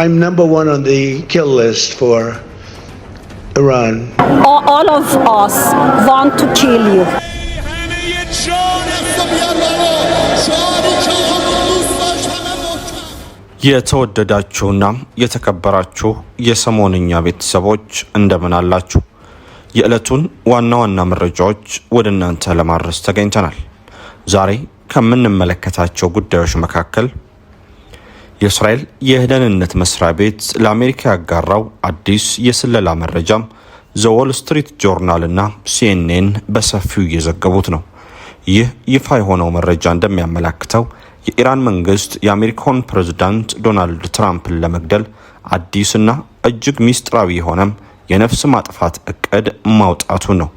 I'm number one on the kill list for Iran. All of us want to kill you. የተወደዳችሁና የተከበራችሁ የሰሞንኛ ቤተሰቦች እንደምን አላችሁ? የዕለቱን ዋና ዋና መረጃዎች ወደ እናንተ ለማድረስ ተገኝተናል። ዛሬ ከምንመለከታቸው ጉዳዮች መካከል የእስራኤል የደህንነት መስሪያ ቤት ለአሜሪካ ያጋራው አዲስ የስለላ መረጃም ዘ ዎል ስትሪት ጆርናል እና ሲኤንኤን በሰፊው እየዘገቡት ነው። ይህ ይፋ የሆነው መረጃ እንደሚያመላክተው የኢራን መንግስት የአሜሪካን ፕሬዝዳንት ዶናልድ ትራምፕን ለመግደል አዲስና እጅግ ሚስጥራዊ የሆነም የነፍስ ማጥፋት እቅድ ማውጣቱ ነው።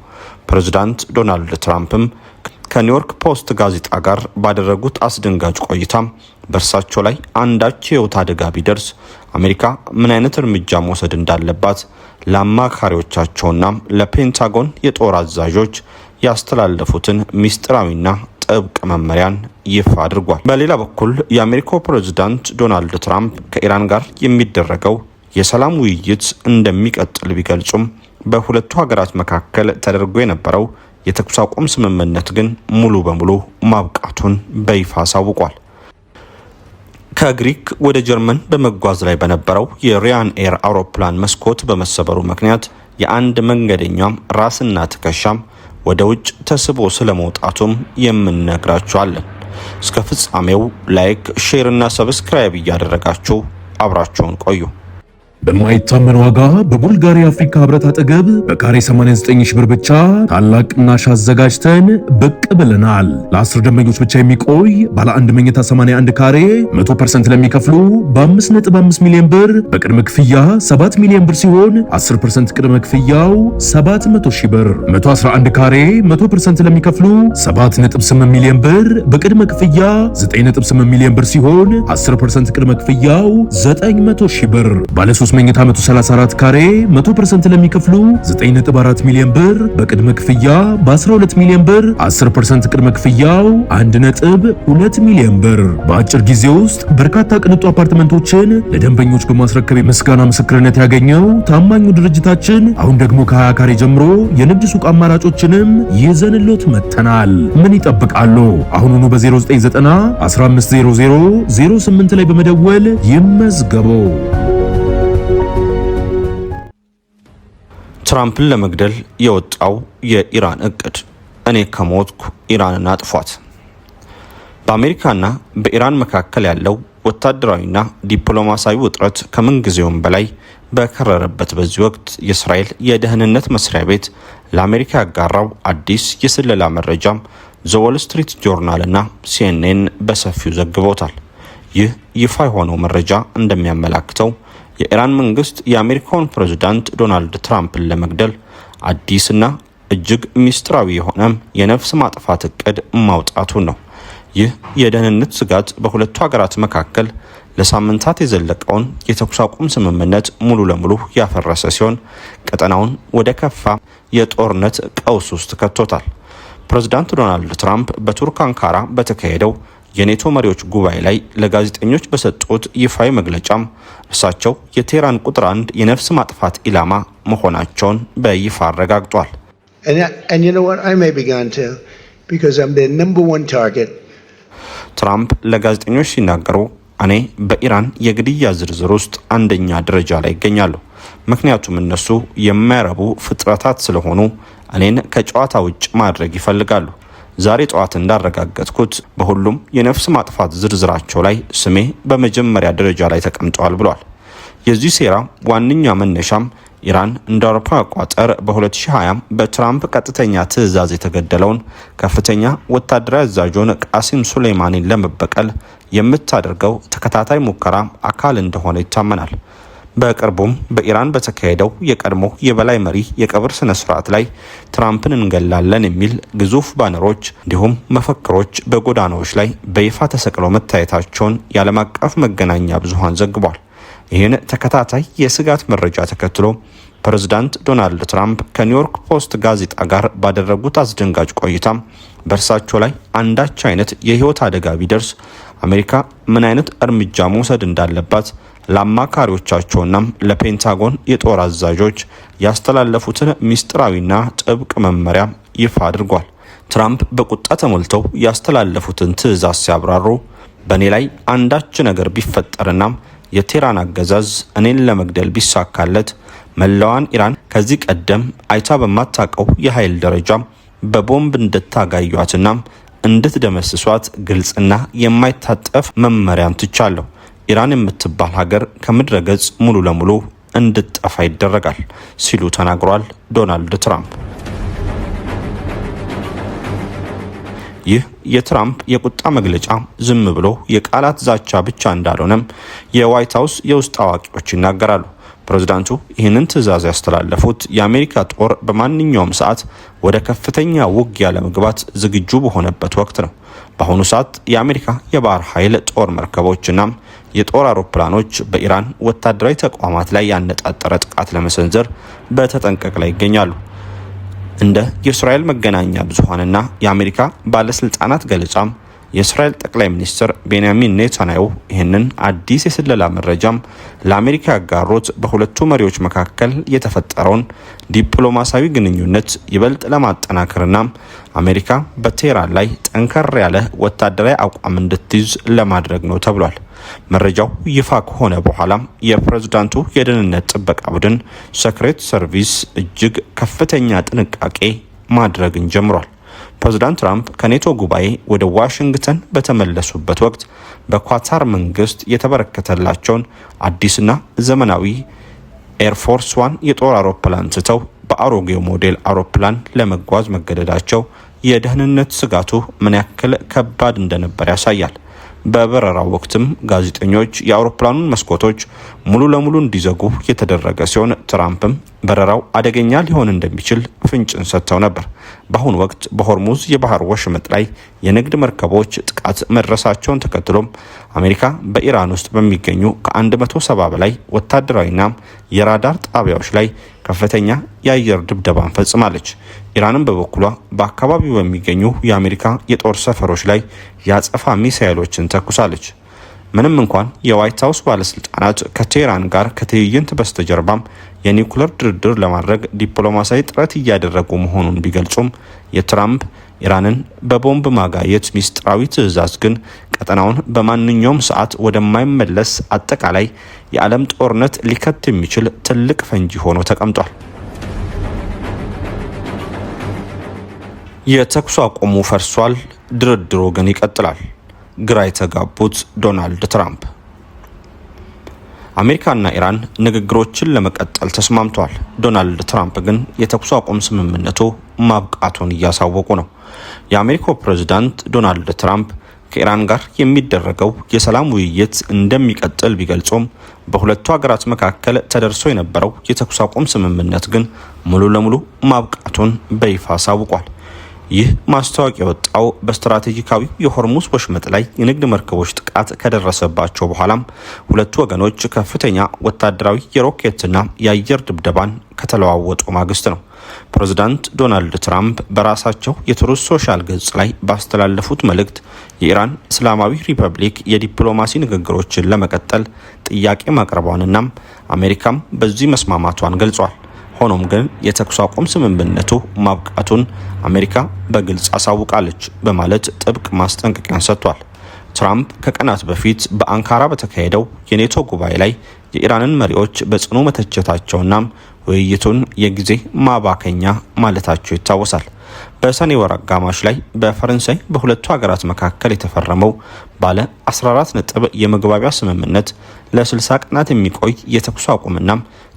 ፕሬዝዳንት ዶናልድ ትራምፕም ከኒውዮርክ ፖስት ጋዜጣ ጋር ባደረጉት አስደንጋጭ ቆይታም በእርሳቸው ላይ አንዳች የህይወት አደጋ ቢደርስ አሜሪካ ምን አይነት እርምጃ መውሰድ እንዳለባት ለአማካሪዎቻቸውና ለፔንታጎን የጦር አዛዦች ያስተላለፉትን ሚስጥራዊና ጥብቅ መመሪያን ይፋ አድርጓል። በሌላ በኩል የአሜሪካው ፕሬዝዳንት ዶናልድ ትራምፕ ከኢራን ጋር የሚደረገው የሰላም ውይይት እንደሚቀጥል ቢገልጹም በሁለቱ ሀገራት መካከል ተደርጎ የነበረው የተኩስ አቁም ስምምነት ግን ሙሉ በሙሉ ማብቃቱን በይፋ አሳውቋል። ከግሪክ ወደ ጀርመን በመጓዝ ላይ በነበረው የሪያን ኤር አውሮፕላን መስኮት በመሰበሩ ምክንያት የአንድ መንገደኛም ራስና ትከሻም ወደ ውጭ ተስቦ ስለመውጣቱም የምንነግራችኋለን። እስከ ፍጻሜው ላይክ፣ ሼር እና ሰብስክራይብ እያደረጋችሁ አብራችሁን ቆዩ። በማይታመን ዋጋ በቡልጋሪያ አፍሪካ ህብረት አጠገብ በካሬ 89 ሺህ ብር ብቻ ታላቅ ቅናሽ አዘጋጅተን ብቅ ብለናል። ለ10 ደንበኞች ብቻ የሚቆይ ባለ 1 መኝታ 81 ካሬ 100% ለሚከፍሉ በ5.5 ሚሊዮን ብር በቅድመ ክፍያ 7 ሚሊዮን ብር ሲሆን 10% ቅድመ ክፍያው 700 ሺህ ብር። 111 ካሬ 100% ለሚከፍሉ 7.8 ሚሊዮን ብር በቅድመ ክፍያ 9.8 ሚሊዮን ብር ሲሆን 10% ቅድመ ክፍያው 900 ሺህ ብር። ባለ 3 መኝታ 134 ካሬ 100% ለሚከፍሉ 9.4 ሚሊዮን ብር በቅድመ ክፍያ በ12 ሚሊዮን ብር 10% ቅድመ ክፍያው 1.2 ሚሊዮን ብር። በአጭር ጊዜ ውስጥ በርካታ ቅንጡ አፓርትመንቶችን ለደንበኞች በማስረከብ የምስጋና ምስክርነት ያገኘው ታማኙ ድርጅታችን አሁን ደግሞ ከ20 ካሬ ጀምሮ የንግድ ሱቅ አማራጮችንም ይዘንሎት መጥተናል። ምን ይጠብቃሉ? አሁኑኑ በ0990 1500 08 ላይ በመደወል ይመዝገቡ። ትራምፕን ለመግደል የወጣው የኢራን እቅድ እኔ ከሞትኩ ኢራንን አጥፏት። በአሜሪካና በኢራን መካከል ያለው ወታደራዊና ዲፕሎማሲያዊ ውጥረት ከምንጊዜውም በላይ በከረረበት በዚህ ወቅት የእስራኤል የደህንነት መስሪያ ቤት ለአሜሪካ ያጋራው አዲስ የስለላ መረጃም ዘ ዎል ስትሪት ጆርናል እና ሲኤንኤን በሰፊው ዘግበውታል። ይህ ይፋ የሆነው መረጃ እንደሚያመላክተው የኢራን መንግስት የአሜሪካውን ፕሬዝዳንት ዶናልድ ትራምፕን ለመግደል አዲስና እጅግ ሚስጥራዊ የሆነ የነፍስ ማጥፋት እቅድ ማውጣቱ ነው። ይህ የደህንነት ስጋት በሁለቱ ሀገራት መካከል ለሳምንታት የዘለቀውን የተኩስ አቁም ስምምነት ሙሉ ለሙሉ ያፈረሰ ሲሆን ቀጠናውን ወደ ከፋ የጦርነት ቀውስ ውስጥ ከቶታል። ፕሬዝዳንት ዶናልድ ትራምፕ በቱርክ አንካራ በተካሄደው የኔቶ መሪዎች ጉባኤ ላይ ለጋዜጠኞች በሰጡት ይፋዊ መግለጫም እርሳቸው የቴህራን ቁጥር 1 የነፍስ ማጥፋት ኢላማ መሆናቸውን በይፋ አረጋግጧል። ትራምፕ ለጋዜጠኞች ሲናገሩ እኔ በኢራን የግድያ ዝርዝር ውስጥ አንደኛ ደረጃ ላይ ይገኛሉ፣ ምክንያቱም እነሱ የማይረቡ ፍጥረታት ስለሆኑ እኔን ከጨዋታ ውጭ ማድረግ ይፈልጋሉ። ዛሬ ጠዋት እንዳረጋገጥኩት በሁሉም የነፍስ ማጥፋት ዝርዝራቸው ላይ ስሜ በመጀመሪያ ደረጃ ላይ ተቀምጧል ብሏል። የዚህ ሴራ ዋነኛ መነሻም ኢራን እንደ አውሮፓ አቆጣጠር በ2020 በትራምፕ ቀጥተኛ ትዕዛዝ የተገደለውን ከፍተኛ ወታደራዊ አዛዡን ቃሲም ሱሌይማኒን ለመበቀል የምታደርገው ተከታታይ ሙከራ አካል እንደሆነ ይታመናል። በቅርቡም በኢራን በተካሄደው የቀድሞ የበላይ መሪ የቀብር ስነ ስርዓት ላይ ትራምፕን እንገላለን የሚል ግዙፍ ባነሮች እንዲሁም መፈክሮች በጎዳናዎች ላይ በይፋ ተሰቅለው መታየታቸውን የዓለም አቀፍ መገናኛ ብዙሃን ዘግቧል። ይህን ተከታታይ የስጋት መረጃ ተከትሎ ፕሬዝዳንት ዶናልድ ትራምፕ ከኒውዮርክ ፖስት ጋዜጣ ጋር ባደረጉት አስደንጋጭ ቆይታ በእርሳቸው ላይ አንዳች አይነት የህይወት አደጋ ቢደርስ አሜሪካ ምን አይነት እርምጃ መውሰድ እንዳለባት ለአማካሪዎቻቸውና ለፔንታጎን የጦር አዛዦች ያስተላለፉትን ሚስጥራዊና ጥብቅ መመሪያ ይፋ አድርጓል። ትራምፕ በቁጣ ተሞልተው ያስተላለፉትን ትዕዛዝ ሲያብራሩ በእኔ ላይ አንዳች ነገር ቢፈጠርና የቴህራን አገዛዝ እኔን ለመግደል ቢሳካለት መላዋን ኢራን ከዚህ ቀደም አይታ በማታውቀው የኃይል ደረጃ በቦምብ እንድታጋዩአትና እንድትደመስሷት ግልጽና የማይታጠፍ መመሪያን ትቻለሁ። ኢራን የምትባል ሀገር ከምድረ ገጽ ሙሉ ለሙሉ እንድትጠፋ ይደረጋል ሲሉ ተናግሯል ዶናልድ ትራምፕ። ይህ የትራምፕ የቁጣ መግለጫ ዝም ብሎ የቃላት ዛቻ ብቻ እንዳልሆነም የዋይት ሀውስ የውስጥ አዋቂዎች ይናገራሉ። ፕሬዝዳንቱ ይህንን ትዕዛዝ ያስተላለፉት የአሜሪካ ጦር በማንኛውም ሰዓት ወደ ከፍተኛ ውጊያ ለመግባት ዝግጁ በሆነበት ወቅት ነው። በአሁኑ ሰዓት የአሜሪካ የባህር ኃይል ጦር መርከቦችና የጦር አውሮፕላኖች በኢራን ወታደራዊ ተቋማት ላይ ያነጣጠረ ጥቃት ለመሰንዘር በተጠንቀቅ ላይ ይገኛሉ። እንደ የእስራኤል መገናኛ ብዙሃንና የአሜሪካ ባለስልጣናት ገለጻም የእስራኤል ጠቅላይ ሚኒስትር ቤንያሚን ኔታንያሁ ይህንን አዲስ የስለላ መረጃም ለአሜሪካ ያጋሩት በሁለቱ መሪዎች መካከል የተፈጠረውን ዲፕሎማሲያዊ ግንኙነት ይበልጥ ለማጠናከርና አሜሪካ በቴህራን ላይ ጠንከር ያለ ወታደራዊ አቋም እንድትይዝ ለማድረግ ነው ተብሏል። መረጃው ይፋ ከሆነ በኋላም የፕሬዝዳንቱ የደህንነት ጥበቃ ቡድን ሴክሬት ሰርቪስ እጅግ ከፍተኛ ጥንቃቄ ማድረግን ጀምሯል። ፕሬዝዳንት ትራምፕ ከኔቶ ጉባኤ ወደ ዋሽንግተን በተመለሱበት ወቅት በኳታር መንግስት የተበረከተላቸውን አዲስና ዘመናዊ ኤርፎርስ ዋን የጦር አውሮፕላን ትተው በአሮጌው ሞዴል አውሮፕላን ለመጓዝ መገደዳቸው የደህንነት ስጋቱ ምን ያክል ከባድ እንደነበር ያሳያል። በበረራው ወቅትም ጋዜጠኞች የአውሮፕላኑን መስኮቶች ሙሉ ለሙሉ እንዲዘጉ የተደረገ ሲሆን ትራምፕም በረራው አደገኛ ሊሆን እንደሚችል ፍንጭን ሰጥተው ነበር። በአሁኑ ወቅት በሆርሙዝ የባህር ወሽመጥ ላይ የንግድ መርከቦች ጥቃት መድረሳቸውን ተከትሎም አሜሪካ በኢራን ውስጥ በሚገኙ ከ170 በላይ ወታደራዊና የራዳር ጣቢያዎች ላይ ከፍተኛ የአየር ድብደባን ፈጽማለች። ኢራንም በበኩሏ በአካባቢው በሚገኙ የአሜሪካ የጦር ሰፈሮች ላይ የአጸፋ ሚሳኤሎችን ተኩሳለች። ምንም እንኳን የዋይት ሀውስ ባለስልጣናት ከቴህራን ጋር ከትዕይንት በስተጀርባም የኒውክሌር ድርድር ለማድረግ ዲፕሎማሲያዊ ጥረት እያደረጉ መሆኑን ቢገልጹም የትራምፕ ኢራንን በቦምብ ማጋየት ሚስጥራዊ ትዕዛዝ ግን ቀጠናውን በማንኛውም ሰዓት ወደማይመለስ አጠቃላይ የዓለም ጦርነት ሊከት የሚችል ትልቅ ፈንጂ ሆኖ ተቀምጧል። የተኩስ አቁሙ ፈርሷል፣ ድርድሩ ግን ይቀጥላል። ግራ የተጋቡት ዶናልድ ትራምፕ። አሜሪካና ኢራን ንግግሮችን ለመቀጠል ተስማምተዋል። ዶናልድ ትራምፕ ግን የተኩስ አቁም ስምምነቱ ማብቃቱን እያሳወቁ ነው። የአሜሪካው ፕሬዝዳንት ዶናልድ ትራምፕ ከኢራን ጋር የሚደረገው የሰላም ውይይት እንደሚቀጥል ቢገልጹም በሁለቱ ሀገራት መካከል ተደርሶ የነበረው የተኩስ አቁም ስምምነት ግን ሙሉ ለሙሉ ማብቃቱን በይፋ አሳውቋል። ይህ ማስታወቂያ የወጣው በስትራቴጂካዊ የሆርሙዝ ወሽመጥ ላይ የንግድ መርከቦች ጥቃት ከደረሰባቸው በኋላም ሁለቱ ወገኖች ከፍተኛ ወታደራዊ የሮኬትና የአየር ድብደባን ከተለዋወጡ ማግስት ነው። ፕሬዝዳንት ዶናልድ ትራምፕ በራሳቸው የትሩዝ ሶሻል ገጽ ላይ ባስተላለፉት መልእክት የኢራን እስላማዊ ሪፐብሊክ የዲፕሎማሲ ንግግሮችን ለመቀጠል ጥያቄ ማቅረቧንና አሜሪካም በዚህ መስማማቷን ገልጿል። ሆኖም ግን የተኩስ አቁም ስምምነቱ ማብቃቱን አሜሪካ በግልጽ አሳውቃለች በማለት ጥብቅ ማስጠንቀቂያን ሰጥቷል። ትራምፕ ከቀናት በፊት በአንካራ በተካሄደው የኔቶ ጉባኤ ላይ የኢራንን መሪዎች በጽኑ መተቸታቸውና ውይይቱን የጊዜ ማባከኛ ማለታቸው ይታወሳል። በሰኔ ወር አጋማሽ ላይ በፈረንሳይ በሁለቱ ሀገራት መካከል የተፈረመው ባለ 14 ነጥብ የመግባቢያ ስምምነት ለ60 ቀናት የሚቆይ የተኩስ አቁምና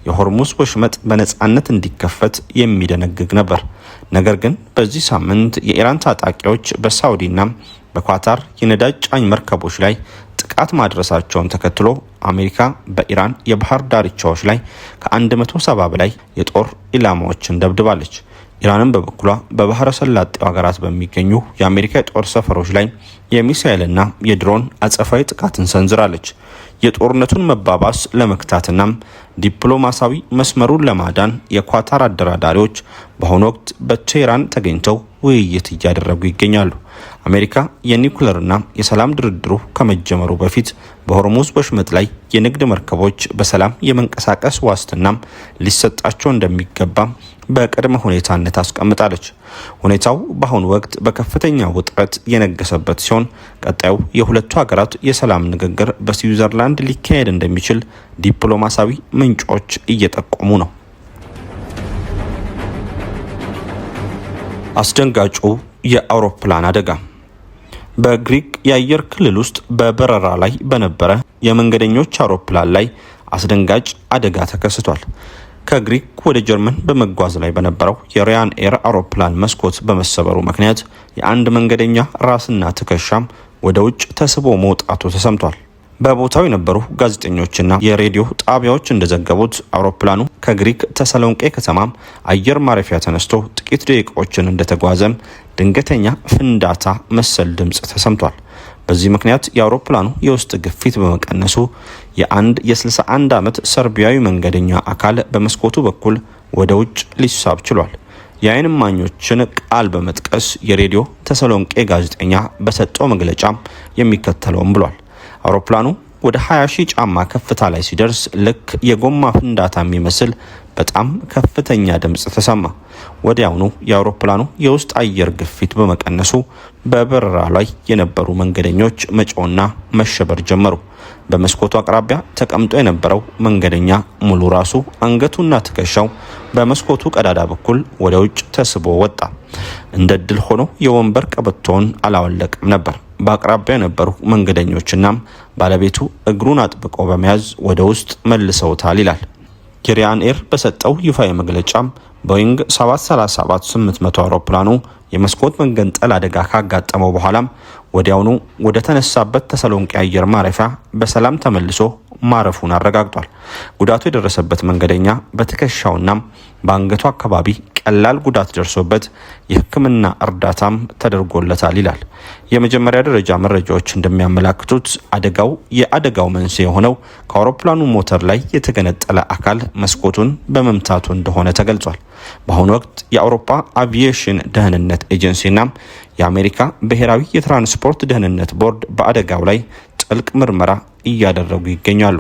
የሆርሙዝ ወሽመጥ በነጻነት እንዲከፈት የሚደነግግ ነበር። ነገር ግን በዚህ ሳምንት የኢራን ታጣቂዎች በሳውዲና በኳታር የነዳጅ ጫኝ መርከቦች ላይ ጥቃት ማድረሳቸውን ተከትሎ አሜሪካ በኢራን የባህር ዳርቻዎች ላይ ከ170 በላይ የጦር ኢላማዎችን ደብድባለች። ኢራንም በበኩሏ በባህረ ሰላጤው ሀገራት በሚገኙ የአሜሪካ የጦር ሰፈሮች ላይ የሚሳኤልና የድሮን አጸፋዊ ጥቃትን ሰንዝራለች። የጦርነቱን መባባስ ለመክታትና ዲፕሎማሲያዊ መስመሩን ለማዳን የኳታር አደራዳሪዎች በአሁኑ ወቅት በቴህራን ተገኝተው ውይይት እያደረጉ ይገኛሉ። አሜሪካ የኒውክሌርና የሰላም ድርድሩ ከመጀመሩ በፊት በሆርሙዝ ወሽመጥ ላይ የንግድ መርከቦች በሰላም የመንቀሳቀስ ዋስትናም ሊሰጣቸው እንደሚገባ በቅድመ ሁኔታነት አስቀምጣለች። ሁኔታው በአሁኑ ወቅት በከፍተኛ ውጥረት የነገሰበት ሲሆን ቀጣዩ የሁለቱ ሀገራት የሰላም ንግግር በስዊዘርላንድ ሊካሄድ እንደሚችል ዲፕሎማሲያዊ ምንጮች እየጠቆሙ ነው። አስደንጋጩ የአውሮፕላን አደጋ በግሪክ የአየር ክልል ውስጥ በበረራ ላይ በነበረ የመንገደኞች አውሮፕላን ላይ አስደንጋጭ አደጋ ተከስቷል። ከግሪክ ወደ ጀርመን በመጓዝ ላይ በነበረው የራያን ኤር አውሮፕላን መስኮት በመሰበሩ ምክንያት የአንድ መንገደኛ ራስና ትከሻም ወደ ውጭ ተስቦ መውጣቱ ተሰምቷል። በቦታው የነበሩ ጋዜጠኞችና የሬዲዮ ጣቢያዎች እንደዘገቡት አውሮፕላኑ ከግሪክ ተሰሎንቄ ከተማም አየር ማረፊያ ተነስቶ ጥቂት ደቂቃዎችን እንደተጓዘም ድንገተኛ ፍንዳታ መሰል ድምጽ ተሰምቷል። በዚህ ምክንያት የአውሮፕላኑ የውስጥ ግፊት በመቀነሱ የአንድ የ61 ዓመት ሰርቢያዊ መንገደኛ አካል በመስኮቱ በኩል ወደ ውጭ ሊሳብ ችሏል። የዓይን እማኞችን ቃል በመጥቀስ የሬዲዮ ተሰሎንቄ ጋዜጠኛ በሰጠው መግለጫም የሚከተለውም ብሏል። አውሮፕላኑ ወደ 20,000 ጫማ ከፍታ ላይ ሲደርስ ልክ የጎማ ፍንዳታ የሚመስል በጣም ከፍተኛ ድምጽ ተሰማ። ወዲያውኑ የአውሮፕላኑ የውስጥ አየር ግፊት በመቀነሱ በበረራ ላይ የነበሩ መንገደኞች መጮህና መሸበር ጀመሩ። በመስኮቱ አቅራቢያ ተቀምጦ የነበረው መንገደኛ ሙሉ ራሱ አንገቱና ትከሻው በመስኮቱ ቀዳዳ በኩል ወደ ውጭ ተስቦ ወጣ። እንደ ድል ሆኖ የወንበር ቀበቶውን አላወለቅም ነበር። በአቅራቢያ የነበሩ መንገደኞችና ባለቤቱ እግሩን አጥብቆ በመያዝ ወደ ውስጥ መልሰውታል ይላል። የራያን ኤር በሰጠው ይፋዊ መግለጫም ቦይንግ 737-800 አውሮፕላኑ የመስኮት መንገንጠል አደጋ ካጋጠመው በኋላም ወዲያውኑ ወደ ተነሳበት ተሰሎንቄ አየር ማረፊያ በሰላም ተመልሶ ማረፉን አረጋግጧል። ጉዳቱ የደረሰበት መንገደኛ በትከሻውና በአንገቱ አካባቢ ቀላል ጉዳት ደርሶበት የሕክምና እርዳታም ተደርጎለታል ይላል። የመጀመሪያ ደረጃ መረጃዎች እንደሚያመላክቱት የአደጋው መንስኤ የሆነው ከአውሮፕላኑ ሞተር ላይ የተገነጠለ አካል መስኮቱን በመምታቱ እንደሆነ ተገልጿል። በአሁኑ ወቅት የአውሮፓ አቪዬሽን ደህንነት ኤጀንሲና የአሜሪካ ብሔራዊ የትራንስፖርት ደህንነት ቦርድ በአደጋው ላይ ጥልቅ ምርመራ እያደረጉ ይገኛሉ።